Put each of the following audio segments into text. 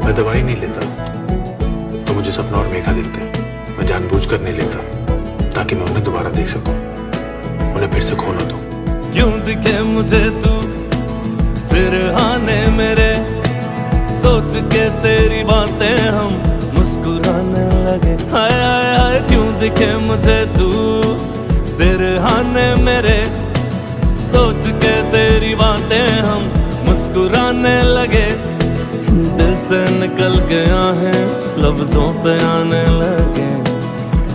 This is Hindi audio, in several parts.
मैं दवाई नहीं लेता तो मुझे सपना और मेघा दिखते हैं। मैं जानबूझकर नहीं लेता ताकि मैं उन्हें दोबारा देख सकूं, उन्हें फिर से खो न दूं। क्यों दिखे मुझे तू सिरहाने मेरे, सोच के तेरी बातें हम मुस्कुराने लगे। हाय हाय हाय क्यों दिखे मुझे तू सिरहाने मेरे, सोच के तेरी बातें हम मुस्कुराने लगे। दिल से निकल के आहें लफ्जों पे आने लगे।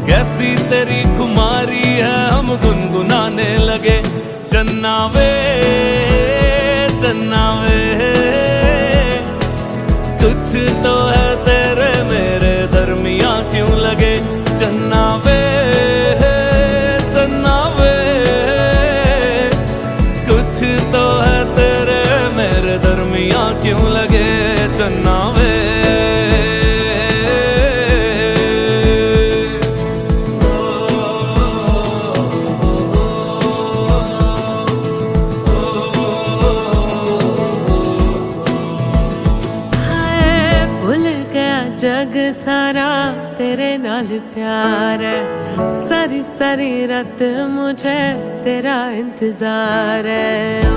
कैसी तेरी खुमारी है हम गुनगुनाने लगे। चन्ना वे कुछ तो है तेरे मेरे दरमिया क्यों लगे। चन्ना वे कुछ तो है तेरे मेरे दरमिया क्यों लगे। चन्ना वे जग सारा तेरे नाल प्यार है, सारी सारी रात मुझे तेरा इंतजार है।